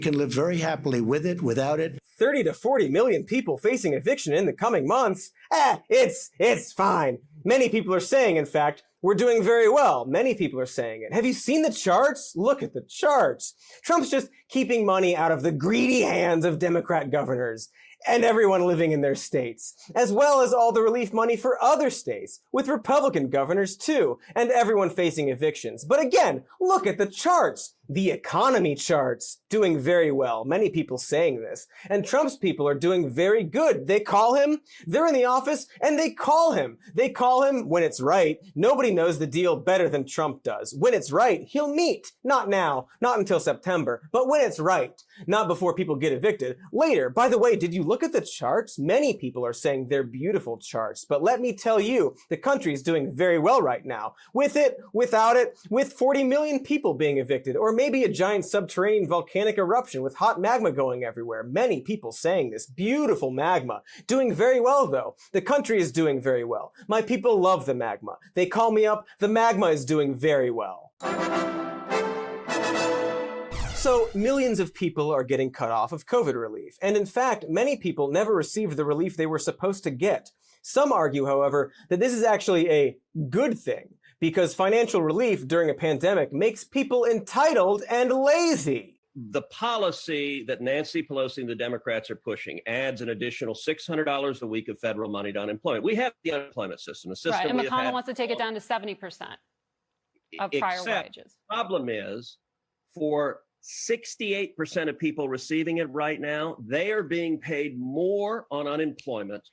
can live very happily with it, without it. 30 to 40 million people facing eviction in the coming months. It's fine. Many people are saying, in fact, we're doing very well. Many people are saying it. Have you seen the charts? Look at the charts. Trump's just keeping money out of the greedy hands of Democrat governors and everyone living in their states, as well as all the relief money for other states, with Republican governors too, and everyone facing evictions. But again, look at the charts. The economy charts, doing very well. Many people saying this. And Trump's people are doing very good. They call him, they're in the office, and they call him. They call him when it's right. Nobody knows the deal better than Trump does. When it's right, he'll meet. Not now, not until September, but when it's right. Not before people get evicted. Later. By the way, did you look at the charts? Many people are saying they're beautiful charts. But let me tell you, the country is doing very well right now. With it, without it, with 40 million people being evicted, or maybe a giant subterranean volcanic eruption with hot magma going everywhere. Many people saying this. Beautiful magma. Doing very well, though. The country is doing very well. My people love the magma. They call me up. The magma is doing very well. So, millions of people are getting cut off of COVID relief. And in fact, many people never received the relief they were supposed to get. Some argue, however, that this is actually a good thing, because financial relief during a pandemic makes people entitled and lazy. The policy that Nancy Pelosi and the Democrats are pushing adds an additional $600 a week of federal money to unemployment. We have the unemployment system. The system right, and McConnell wants to take it down to 70% of prior wages. The problem is, for 68% of people receiving it right now, they are being paid more on unemployment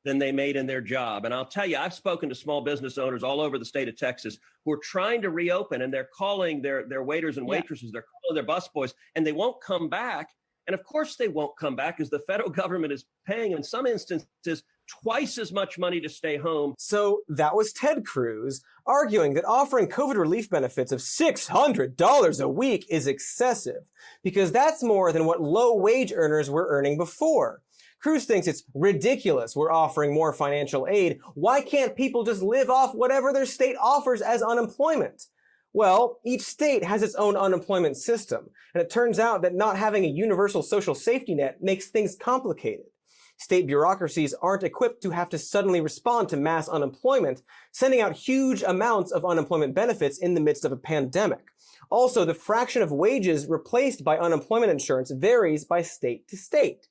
than they made in their job. And I'll tell you, I've spoken to small business owners all over the state of Texas who are trying to reopen, and they're calling their waiters and waitresses, they're calling their busboys, and they won't come back. And of course they won't come back, because the federal government is paying, in some instances, twice as much money to stay home. So that was Ted Cruz arguing that offering COVID relief benefits of $600 a week is excessive, because that's more than what low-wage earners were earning before. Cruz thinks it's ridiculous we're offering more financial aid. Why can't people just live off whatever their state offers as unemployment? Well, each state has its own unemployment system, and it turns out that not having a universal social safety net makes things complicated. State bureaucracies aren't equipped to have to suddenly respond to mass unemployment, sending out huge amounts of unemployment benefits in the midst of a pandemic. Also, the fraction of wages replaced by unemployment insurance varies by state to state,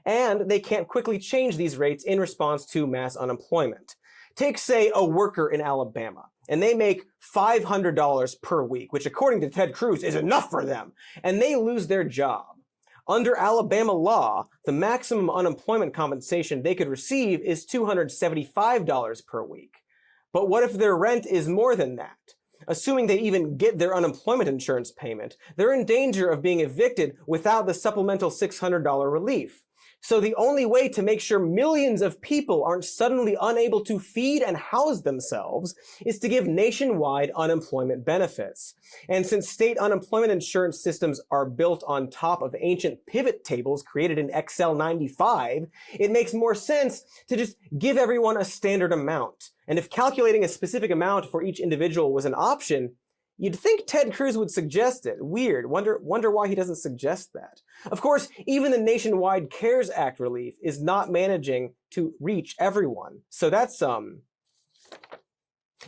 and they can't quickly change these rates in response to mass unemployment. Take, say, a worker in Alabama, and they make $500 per week, which according to Ted Cruz is enough for them, and they lose their job. Under Alabama law, the maximum unemployment compensation they could receive is $275 per week. But what if their rent is more than that? Assuming they even get their unemployment insurance payment, they're in danger of being evicted without the supplemental $600 relief. So the only way to make sure millions of people aren't suddenly unable to feed and house themselves is to give nationwide unemployment benefits. And since state unemployment insurance systems are built on top of ancient pivot tables created in Excel 95, it makes more sense to just give everyone a standard amount. And if calculating a specific amount for each individual was an option, you'd think Ted Cruz would suggest it. Weird. Wonder why he doesn't suggest that. Of course, even the nationwide CARES Act relief is not managing to reach everyone. So that's,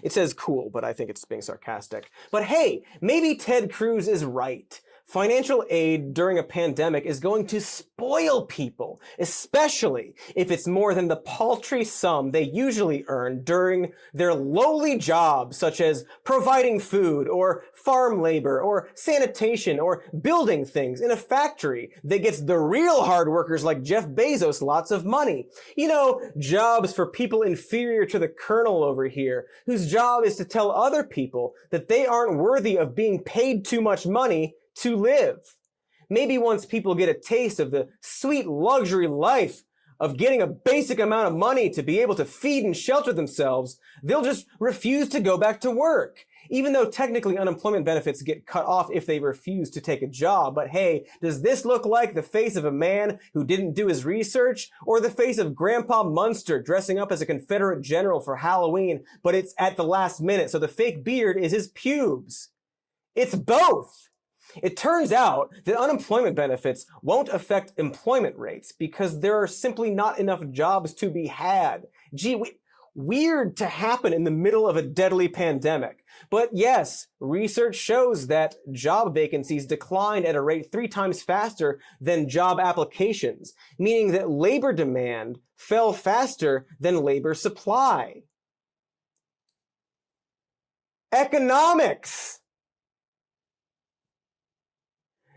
it says cool, but I think it's being sarcastic. But hey, maybe Ted Cruz is right. Financial aid during a pandemic is going to spoil people, especially if it's more than the paltry sum they usually earn during their lowly jobs, such as providing food or farm labor or sanitation or building things in a factory that gets the real hard workers like Jeff Bezos lots of money. You know, jobs for people inferior to the colonel over here, whose job is to tell other people that they aren't worthy of being paid too much money to live. Maybe once people get a taste of the sweet luxury life of getting a basic amount of money to be able to feed and shelter themselves, they'll just refuse to go back to work. Even though technically unemployment benefits get cut off if they refuse to take a job. But hey, does this look like the face of a man who didn't do his research, or the face of Grandpa Munster dressing up as a Confederate general for Halloween, but it's at the last minute, so the fake beard is his pubes? It's both. It turns out that unemployment benefits won't affect employment rates because there are simply not enough jobs to be had. Gee, weird to happen in the middle of a deadly pandemic. But yes, research shows that job vacancies declined at a rate 3 times faster than job applications, meaning that labor demand fell faster than labor supply. Economics!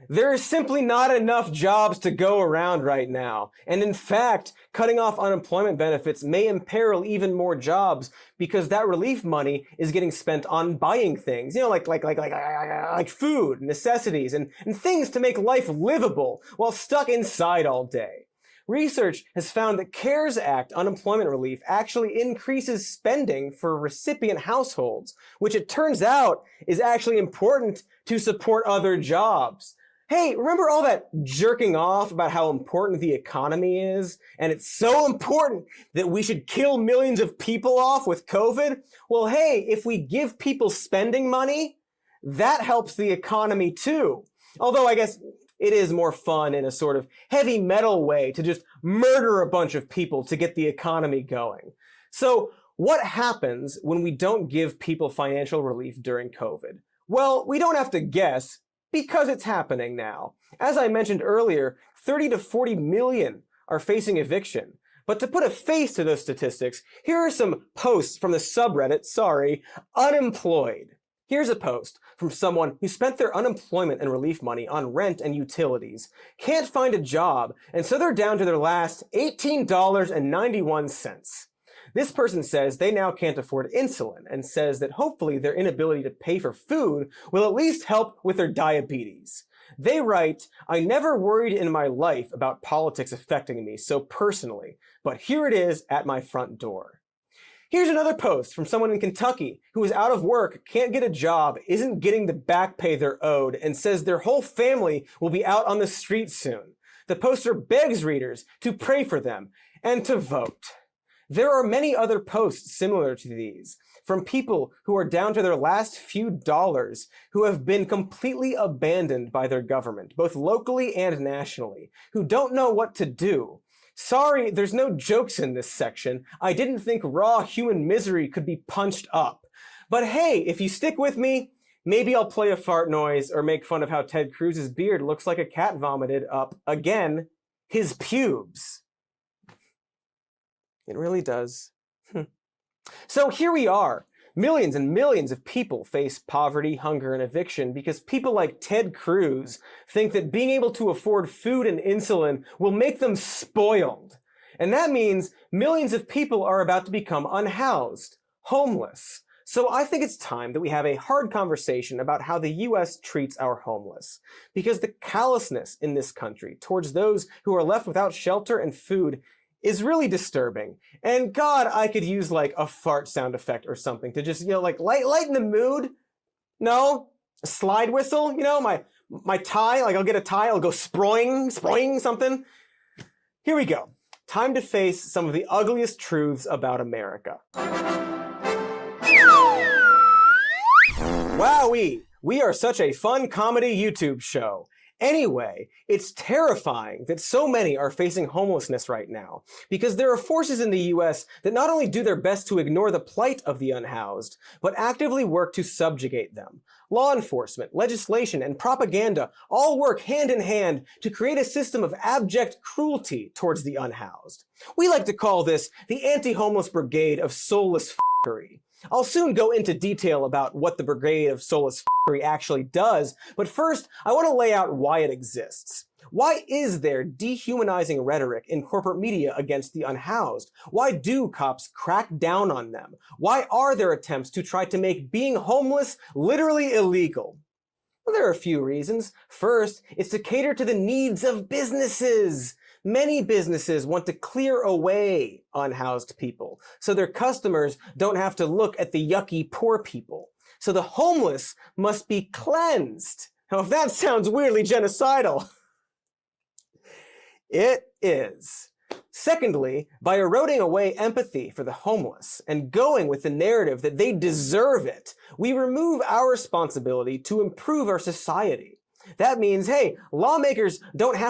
There are simply not enough jobs to go around right now. And in fact, cutting off unemployment benefits may imperil even more jobs because that relief money is getting spent on buying things, like food, necessities, and things to make life livable while stuck inside all day. Research has found that CARES Act unemployment relief actually increases spending for recipient households, which it turns out is actually important to support other jobs. Hey, remember all that jerking off about how important the economy is? And it's so important that we should kill millions of people off with COVID? Well, hey, if we give people spending money, that helps the economy too. Although I guess it is more fun in a sort of heavy metal way to just murder a bunch of people to get the economy going. So what happens when we don't give people financial relief during COVID? Well, we don't have to guess, because it's happening now. As I mentioned earlier, 30 to 40 million are facing eviction. But to put a face to those statistics, here are some posts from the subreddit, Unemployed. Here's a post from someone who spent their unemployment and relief money on rent and utilities, can't find a job, and so they're down to their last $18.91. This person says they now can't afford insulin and says that hopefully their inability to pay for food will at least help with their diabetes. They write, "I never worried in my life about politics affecting me so personally, but here it is at my front door." Here's another post from someone in Kentucky who is out of work, can't get a job, isn't getting the back pay they're owed, and says their whole family will be out on the street soon. The poster begs readers to pray for them and to vote. There are many other posts similar to these, from people who are down to their last few dollars, who have been completely abandoned by their government, both locally and nationally, who don't know what to do. Sorry, there's no jokes in this section. I didn't think raw human misery could be punched up. But hey, if you stick with me, maybe I'll play a fart noise or make fun of how Ted Cruz's beard looks like a cat vomited up, again, his pubes. It really does. So here we are. Millions and millions of people face poverty, hunger, and eviction because people like Ted Cruz think that being able to afford food and insulin will make them spoiled. And that means millions of people are about to become unhoused, homeless. So I think it's time that we have a hard conversation about how the US treats our homeless. Because the callousness in this country towards those who are left without shelter and food is really disturbing. And God, I could use like a fart sound effect or something to just, lighten the mood. No? A slide whistle? My tie, I'll get a tie, I'll go sproing something. Here we go. Time to face some of the ugliest truths about America. Wowee! We are such a fun comedy YouTube show. Anyway, it's terrifying that so many are facing homelessness right now, because there are forces in the US that not only do their best to ignore the plight of the unhoused, but actively work to subjugate them. Law enforcement, legislation, and propaganda all work hand in hand to create a system of abject cruelty towards the unhoused. We like to call this the anti-homeless brigade of soulless f***ery. I'll soon go into detail about what the Brigade of Soulless F***ery actually does, but first, I want to lay out why it exists. Why is there dehumanizing rhetoric in corporate media against the unhoused? Why do cops crack down on them? Why are there attempts to try to make being homeless literally illegal? Well, there are a few reasons. First, it's to cater to the needs of businesses. Many businesses want to clear away unhoused people so their customers don't have to look at the yucky poor people. So the homeless must be cleansed. Now, if that sounds weirdly genocidal, it is. Secondly, by eroding away empathy for the homeless and going with the narrative that they deserve it, we remove our responsibility to improve our society. That means, hey, lawmakers don't have